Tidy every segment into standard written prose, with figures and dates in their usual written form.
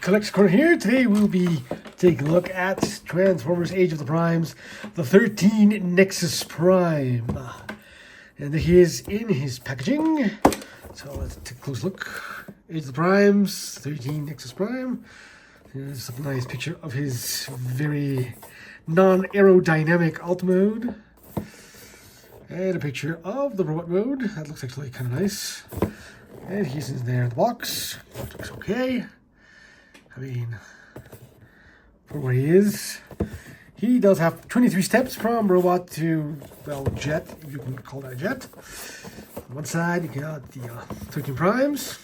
Collection Corner here. Today we'll be taking a look at Transformers Age of the Primes, the 13 Nexus Prime. And he is in his packaging. So let's take a close look. Age of the Primes, 13 Nexus Prime. Here's a nice picture of his very non-aerodynamic alt mode. And a picture of the robot mode. That looks actually kind of nice. And he's in there in the box. Looks okay. I mean, for where he is, he does have 23 steps from robot to, well, jet, if you can call that a jet. On one side, you got the 13 primes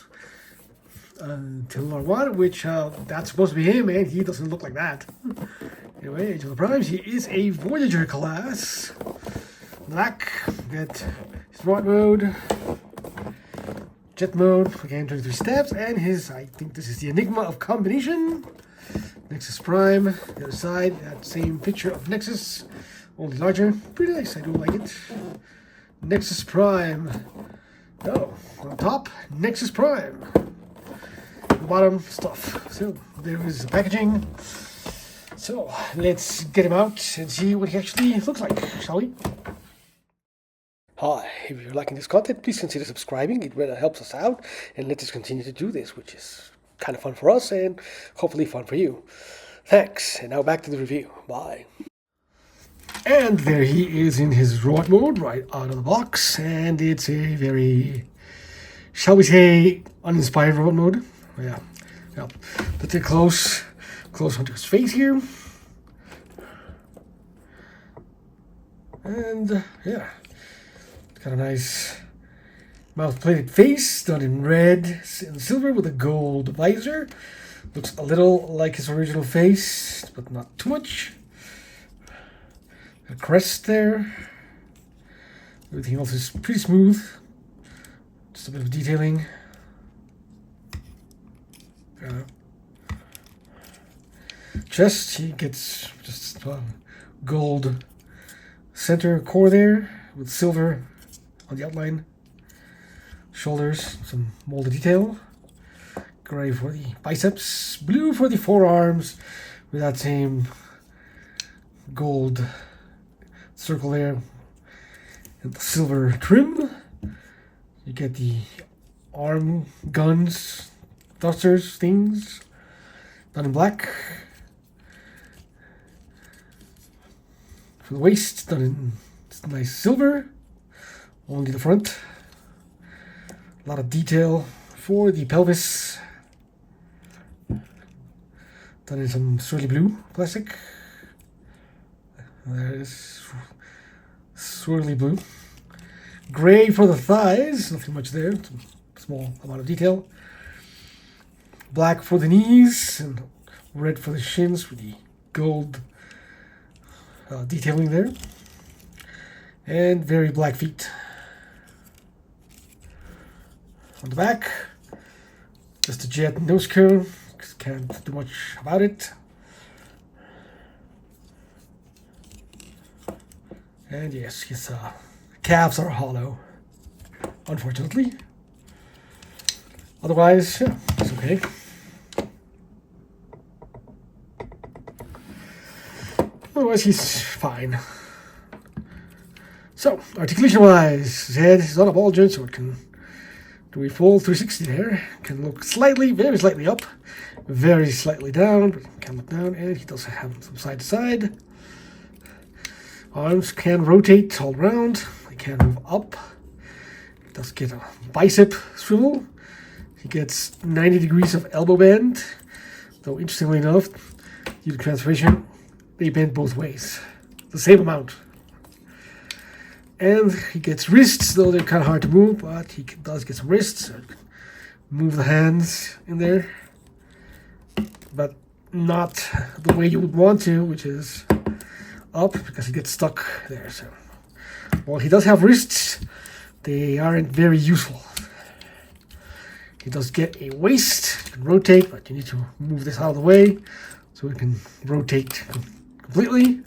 till R1, which that's supposed to be him, and he doesn't look like that. Anyway, Age of the Primes, he is a Voyager class. Black, get his robot mode. Jet mode, again 23 steps, and his, I think this is the Enigma of Combination. Nexus Prime, the other side, that same picture of Nexus, only larger. Pretty nice, I do like it. Nexus Prime. Oh, on top, Nexus Prime. The bottom, stuff. So, there is the packaging. So, let's get him out and see what he actually looks like, shall we? Hi, if you're liking this content, please consider subscribing. It really helps us out and lets us continue to do this, which is kind of fun for us and hopefully fun for you. Thanks, and now back to the review. Bye. And there he is in his robot mode right out of the box, and it's a very, shall we say, uninspired robot mode. Yeah. Let's get close onto his face here. And yeah. Got a nice mouth-plated face done in red and silver with a gold visor. Looks a little like his original face, but not too much. A crest there. Everything else is pretty smooth. Just a bit of detailing. Chest, he gets just gold center core there with silver on the outline. Shoulders, some molded detail. Gray for the biceps, blue for the forearms with that same gold circle there and the silver trim. You get the arm guns, thrusters, things done in black. For the waist, done in nice silver. Only the front. A lot of detail for the pelvis. Done in some swirly blue plastic. There it is. Swirly blue. Gray for the thighs. Nothing much there. Some small amount of detail. Black for the knees. And red for the shins with the gold detailing there. And very black feet. On the back, just a jet nose cone. Can't do much about it. And yes, his calves are hollow, unfortunately. Otherwise, yeah, it's okay. Otherwise, he's fine. So, articulation-wise, his head is on a ball joint, so it can do a full 360 there. Can look slightly, very slightly up, very slightly down, but can look down, and he does have some side to side. Arms can rotate all around. They can move up. He does get a bicep swivel. He gets 90 degrees of elbow bend, though interestingly enough, due to transformation, they bend both ways, the same amount. And he gets wrists, though they're kind of hard to move, but he does get some wrists. So move the hands in there, but not the way you would want to, which is up, because he gets stuck there. So, while he does have wrists, they aren't very useful. He does get a waist, you can rotate, but you need to move this out of the way so it can rotate completely.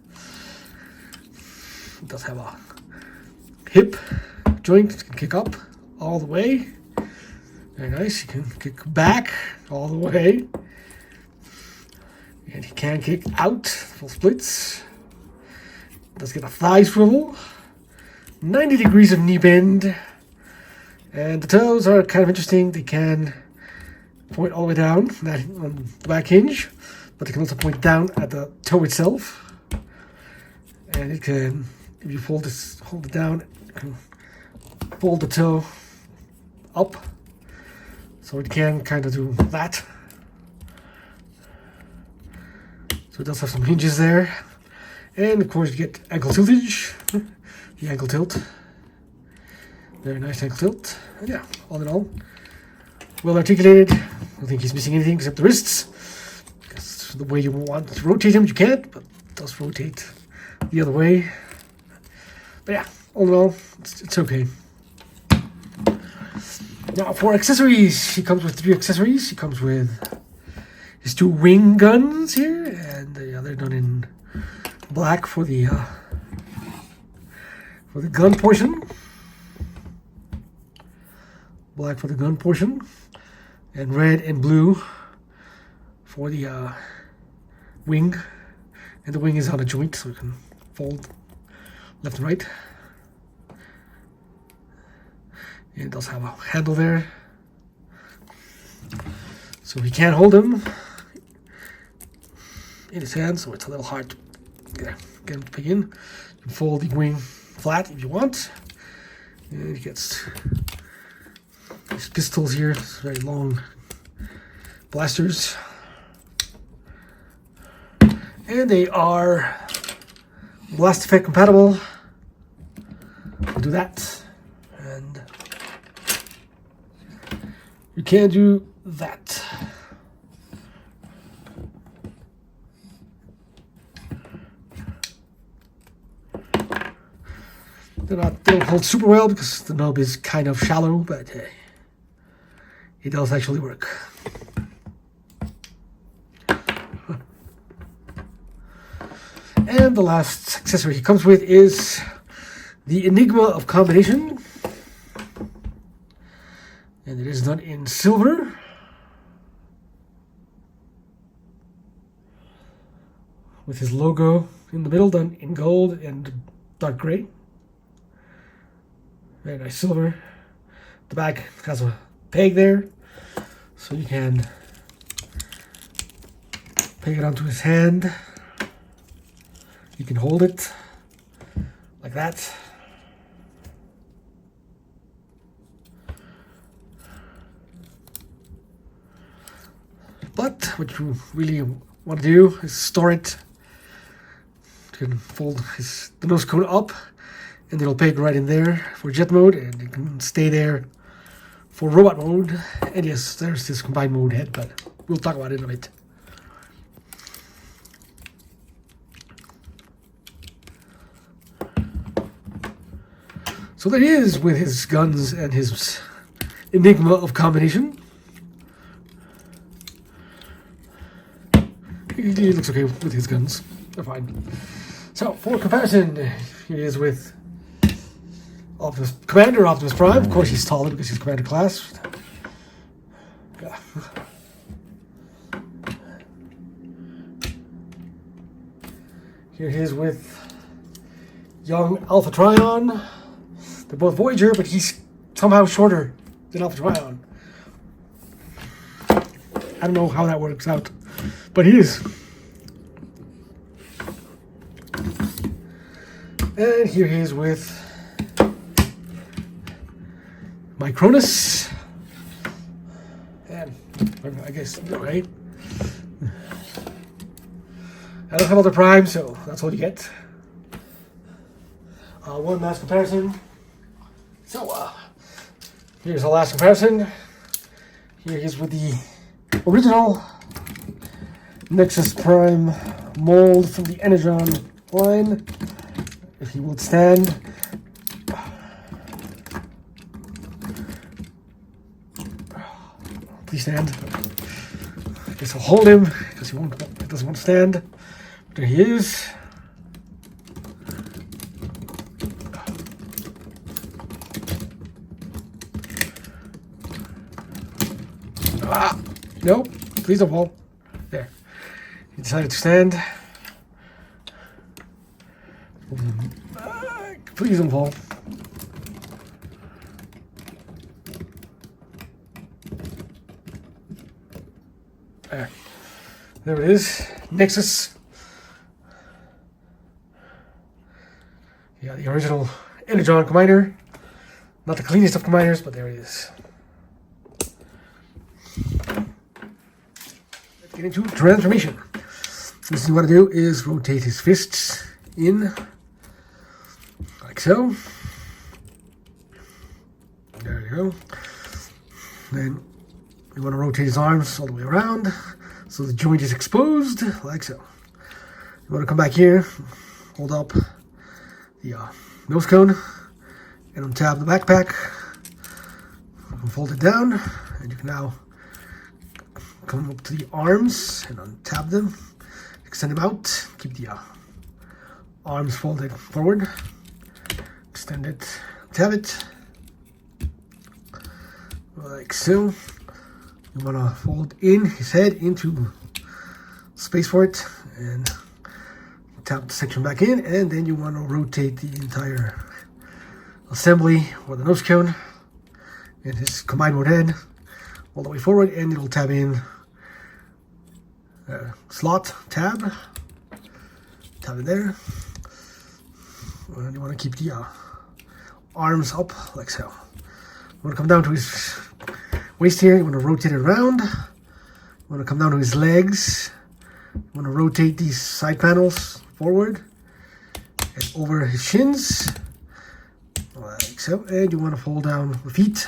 He does have a hip joint, can kick up all the way. Very nice. You can kick back all the way. And he can kick out, full splits. Does get a thigh swivel. 90 degrees of knee bend. And the toes are kind of interesting. They can point all the way down on the back hinge, but they can also point down at the toe itself. And it can, if you hold it down, it can fold the toe up. So it can kind of do that. So it does have some hinges there. And of course you get ankle tiltage, the ankle tilt. Very nice ankle tilt. And yeah, all in all, well articulated. I don't think he's missing anything except the wrists. Because the way you want to rotate him, you can't, but it does rotate the other way. But yeah, all in all, it's okay. Now for accessories, he comes with 3 accessories. He comes with his 2 wing guns here, and they're done in black for the gun portion. Black for the gun portion, and red and blue for the wing. And the wing is on a joint, so you can fold left and right. And it does have a handle there, so he can't hold him in his hand, so it's a little hard to get him to pig in. You can fold the wing flat if you want. And he gets these pistols here, very long blasters. And they are blast effect compatible. We'll do that. And you can do that. They don't hold super well because the nub is kind of shallow, but it does actually work. And the last accessory he comes with is the Enigma of Combination. And it is done in silver. With his logo in the middle, done in gold and dark gray. Very nice silver. The back has a peg there, so you can peg it onto his hand. You can hold it like that. But what you really want to do is store it. You can fold the nose cone up, and it'll peg right in there for jet mode, and it can stay there for robot mode. And yes, there's this combined mode head, but we'll talk about it in a bit. So there he is with his guns and his Enigma of Combination. He looks okay with his guns. They're fine. So for comparison, he is with Commander Optimus Prime. Of course, he's taller because he's Commander class. Yeah. Here he is with young Alpha Trion. They're both Voyager, but he's somehow shorter than Alpha Trion. I don't know how that works out, but he is. And here he is with Micronus. And I guess, right? I don't have other Prime, so that's all you get. One last comparison. So, here's the last comparison. Here he is with the original Nexus Prime mold from the Energon line. If he would stand. Please stand. I guess I'll hold him because he doesn't want to stand. But there he is. Nope, please don't fall. There. He decided to stand. Please don't fall. There it is. Nexus. Yeah, the original Energon combiner. Not the cleanest of combiners, but there it is. Let's get into transformation. This is what I do is rotate his fists in, like so. There you go. Then you want to rotate his arms all the way around so the joint is exposed, like so. You want to come back here, hold up the nose cone, and untap the backpack. You can fold it down, and you can now come up to the arms and untap them, extend them out, keep the arms folded forward, extend it, tap it, like so. You want to fold in his head into space for it and tap the section back in, and then you want to rotate the entire assembly or the nose cone and his combined mode head all the way forward, and it'll tab in slot tab it there, and you want to keep the arms up like so. You want to come down to his waist here, you want to rotate it around. You want to come down to his legs. You want to rotate these side panels forward and over his shins, like so. And you want to fold down the feet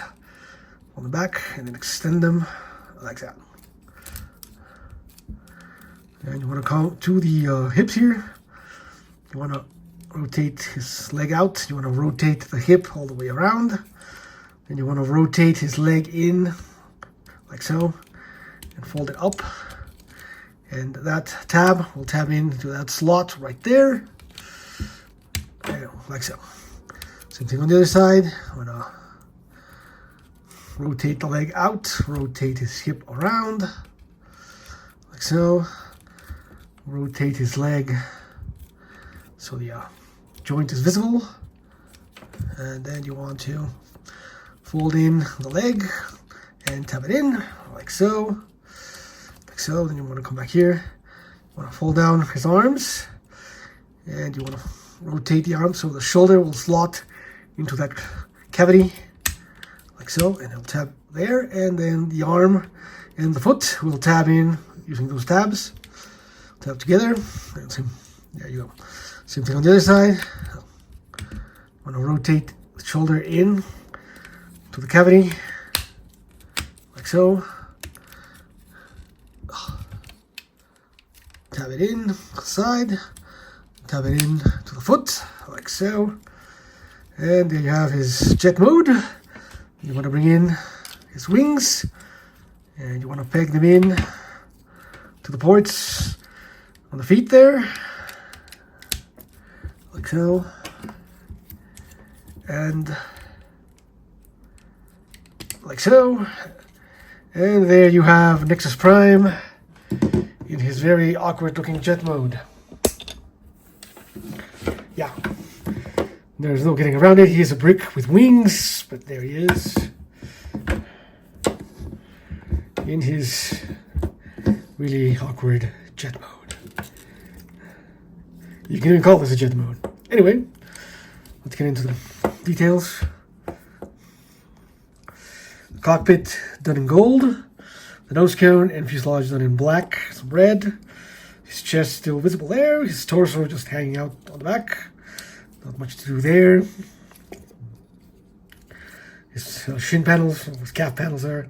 on the back and then extend them like that. And you want to come to the hips here. You want to rotate his leg out. You want to rotate the hip all the way around. Then you want to rotate his leg in like so and fold it up, and that tab will tab into that slot right there, and like so. Same thing on the other side. I'm gonna rotate the leg out, rotate his hip around like so, rotate his leg so the joint is visible, and then you want to fold in the leg and tap it in like so, like so. Then you want to come back here, you want to fold down his arms, and you want to rotate the arm so the shoulder will slot into that cavity like so, and it'll tab there, and then the arm and the foot will tab in using those tabs, tab together, and same, there you go. Same thing on the other side. Want to rotate the shoulder in to the cavity, like so. Tab it in to the side, tab it in to the foot, like so. And there you have his jet mode. You want to bring in his wings, and you want to peg them in to the ports on the feet there, like so. And like so. And there you have Nexus Prime in his very awkward looking jet mode. Yeah, there's no getting around it. He is a brick with wings, but there he is in his really awkward jet mode. You can even call this a jet mode. Anyway, let's get into the details. The cockpit done in gold, the nose cone and fuselage done in black, some red. His chest still visible there, his torso just hanging out on the back. Not much to do there. His shin panels, his calf panels there.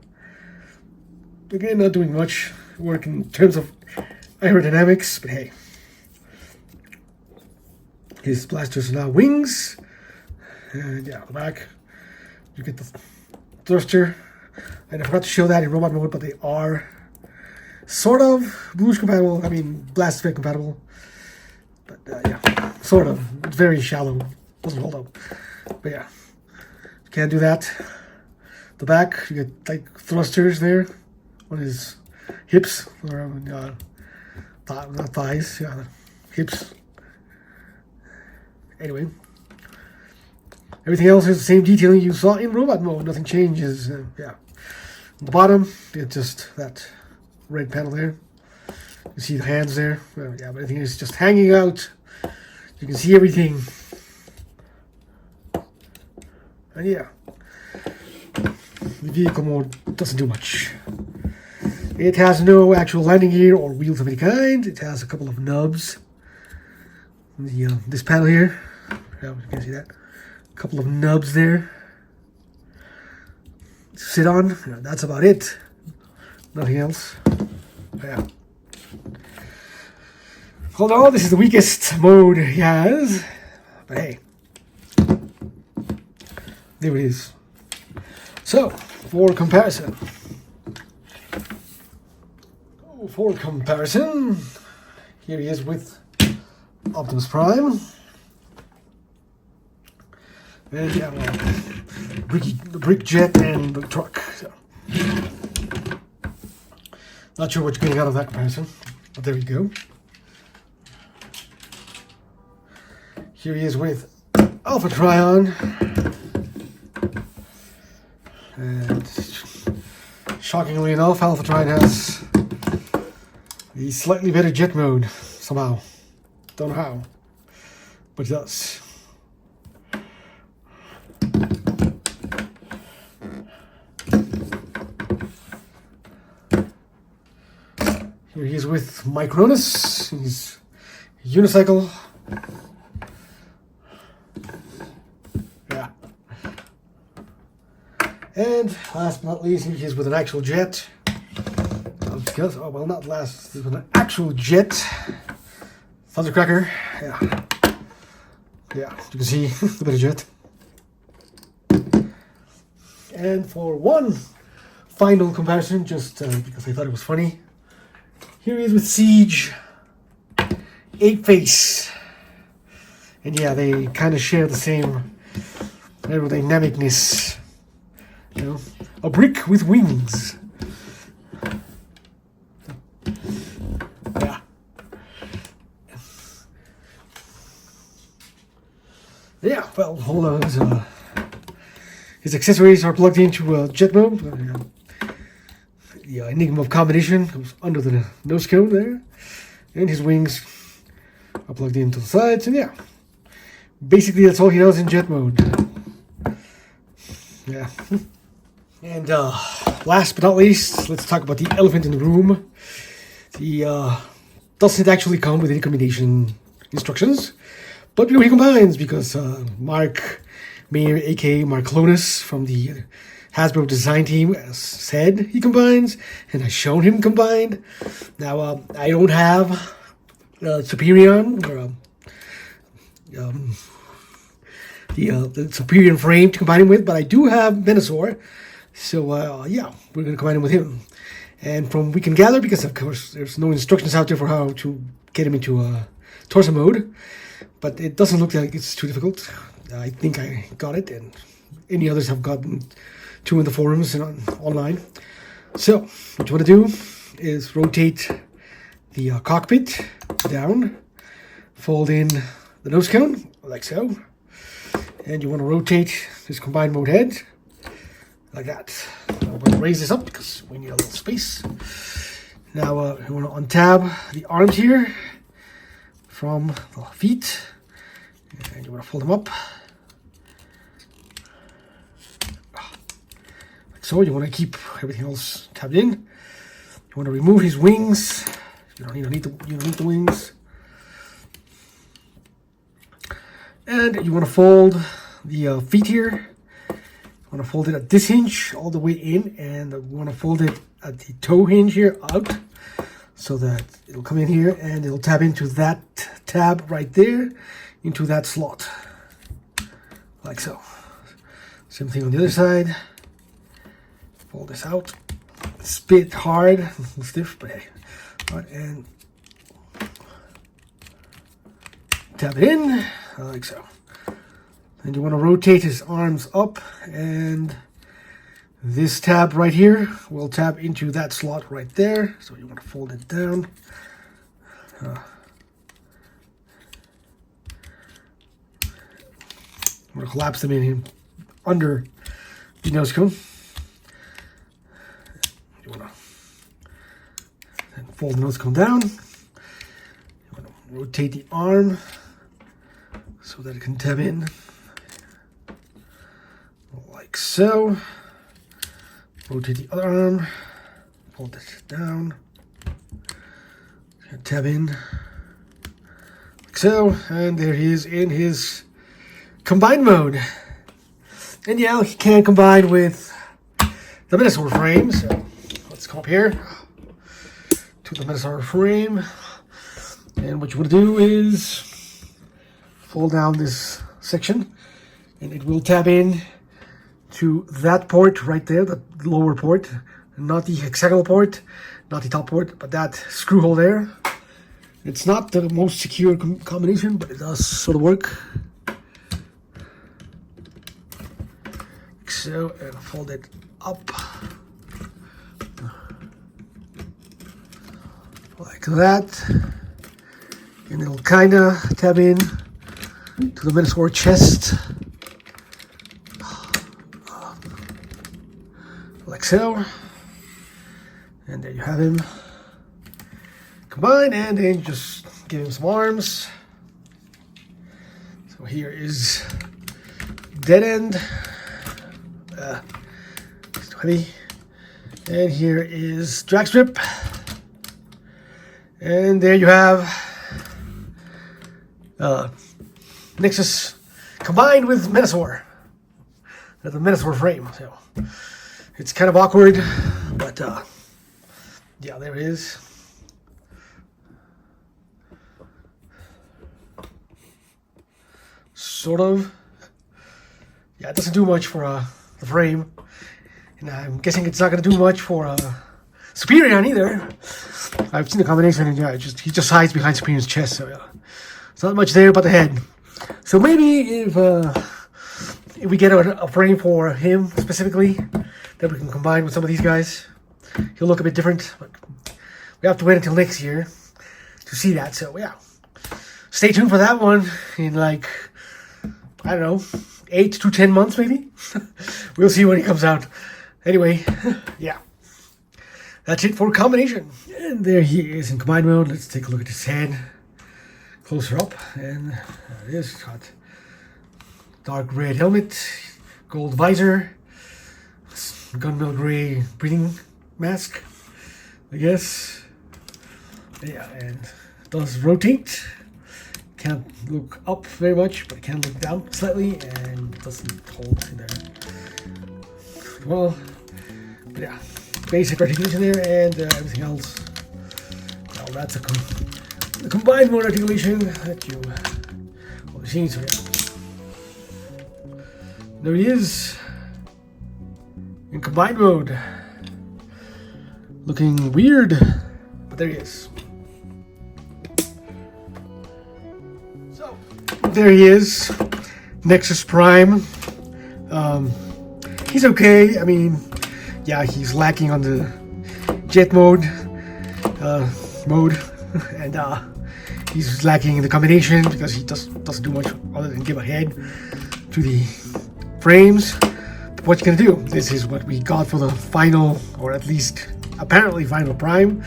Again, not doing much work in terms of aerodynamics, but hey. His blasters are now wings. And yeah, on the back, you get the thruster. And I forgot to show that in robot mode, but they are sort of boost compatible. I mean, blast effect compatible. But yeah, sort of. It's very shallow. Doesn't hold up. But yeah, you can't do that. The back, you get like thrusters there on his hips, or not thighs, yeah, hips. Anyway, everything else is the same detailing you saw in robot mode. Nothing changes. Yeah. On the bottom, it's just that red panel there. You see the hands there. Well, yeah, but everything is just hanging out. You can see everything. And yeah, the vehicle mode doesn't do much. It has no actual landing gear or wheels of any kind. It has a couple of nubs. This panel here, yeah, you can see that. A couple of nubs there to sit on. Yeah, that's about it. Nothing else. Yeah. Although this is the weakest mode he has, but hey, there it is. So, for comparison, here he is with Optimus Prime. And yeah, well, the brick jet and the truck. So. Not sure what you're getting out of that comparison, but there you go. Here he is with Alpha Trion. And shockingly enough, Alpha Trion has the slightly better jet mode somehow. Don't know how, but it does. Here he is with Micronus. He's unicycle. Yeah. And last but not least, he is with an actual jet. Oh, well, not last. He's with an actual jet. Thundercracker. Yeah. Yeah, you can see the better jet. And for one final comparison, just because I thought it was funny, here he is with Siege, Ape-Face. And yeah, they kind of share the same aerodynamicness. You know, a brick with wings. Yeah. Yeah, well, hold on. His accessories are plugged into jet mode. The Enigma of Combination goes under the nose cone there. And his wings are plugged into the sides. And yeah, basically that's all he does in jet mode. Yeah. And last but not least, let's talk about the elephant in the room. He doesn't actually come with any combination instructions, but he combines because Mark Mayer, aka Marclonus from the Hasbro design team, has said he combines, and I've shown him combined. Now, I don't have Superion or the Superion frame to combine him with, but I do have Venusaur. So, yeah, we're going to combine him with him. And from we can gather, because of course there's no instructions out there for how to get him into torso mode, but it doesn't look like it's too difficult. I think I got it, and any others have gotten to in the forums and online. So, what you want to do is rotate the cockpit down, fold in the nose cone, like so, and you want to rotate this combined mode head, like that. I'm going to raise this up because we need a little space. Now you want to untab the arms here from the feet, and you want to fold them up. Like so. You want to keep everything else tabbed in. You want to remove his wings. You don't need the wings. And you want to fold the feet here. You want to fold it at this hinge all the way in, and you want to fold it at the toe hinge here out, so that it'll come in here and it'll tab into that tab right there, into that slot, like so. Same thing on the other side. Fold this out. It's a bit hard, stiff, but hey. All right, and tab it in, like so. And you want to rotate his arms up, and this tab right here will tab into that slot right there. So you want to fold it down I'm going to collapse them in under the nose cone. You want to fold the nose cone down. You want to rotate the arm so that it can tab in like so. Rotate the other arm, fold it down, and tab in like so, and there he is in his combined mode. And yeah, he can combine with the Minosaur frame, so let's come up here to the Minosaur frame, and what you want to do is fold down this section, and it will tab in to that port right there, the lower port, not the hexagonal port, not the top port, but that screw hole there. It's not the most secure combination, but it does sort of work. Like so, and fold it up like that, and it'll kind of tab in to the Minosaur chest. Like so, and there you have him combined, and then just give him some arms. So here is dead end, it's too heavy, and here is drag strip, and there you have Nexus combined with Minosaur, the Minosaur frame. So it's kind of awkward, but yeah, there it is. Sort of. Yeah, it doesn't do much for the frame, and I'm guessing it's not going to do much for Superior either. I've seen the combination, and yeah, he just hides behind Superior's chest, so yeah, it's not much there but the head. So maybe if we get a frame for him specifically that we can combine with some of these guys, he'll look a bit different, but we have to wait until next year to see that. So yeah, stay tuned for that one in like, I don't know, 8 to 10 months maybe. We'll see when he comes out. Anyway, yeah, that's it for combination. And there he is in combined mode. Let's take a look at his head closer up, and there it is. It's got dark red helmet, gold visor, gunmetal gray breathing mask, I guess. Yeah, and it does rotate. Can't look up very much, but it can look down slightly, and it doesn't hold in there. Well, but yeah, basic articulation there, and everything else. Well, that's a combined mode articulation that you will be seeing. So yeah, there he is in combined mode, looking weird, but there he is. So there he is, Nexus Prime. He's okay. I mean, yeah, he's lacking on the jet mode, and he's lacking in the combination because he doesn't do much other than give a head to the frames. But what you gonna do? This is what we got for the final, or at least apparently final Prime.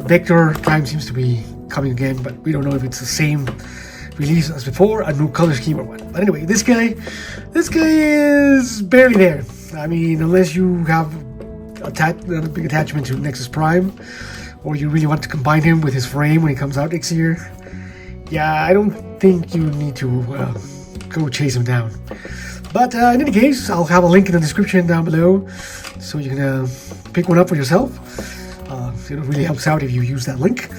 Vector Prime seems to be coming again, but we don't know if it's the same release as before, a new color scheme or what. But anyway, this guy is barely there. I mean, unless you have a big attachment to Nexus Prime, or you really want to combine him with his frame when he comes out next year, yeah, I don't think you need to go chase him down. But in any case, I'll have a link in the description down below, so you can pick one up for yourself. It really helps out if you use that link.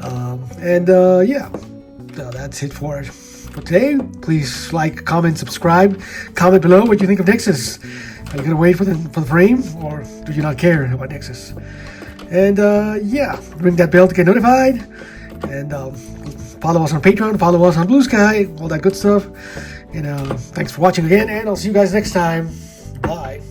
Yeah, that's it for today. Please like, comment, subscribe. Comment below what you think of Nexus. Are you gonna wait for the frame, or do you not care about Nexus? And yeah, ring that bell to get notified. And follow us on Patreon, follow us on Blue Sky, all that good stuff. And thanks for watching again, and I'll see you guys next time. Bye.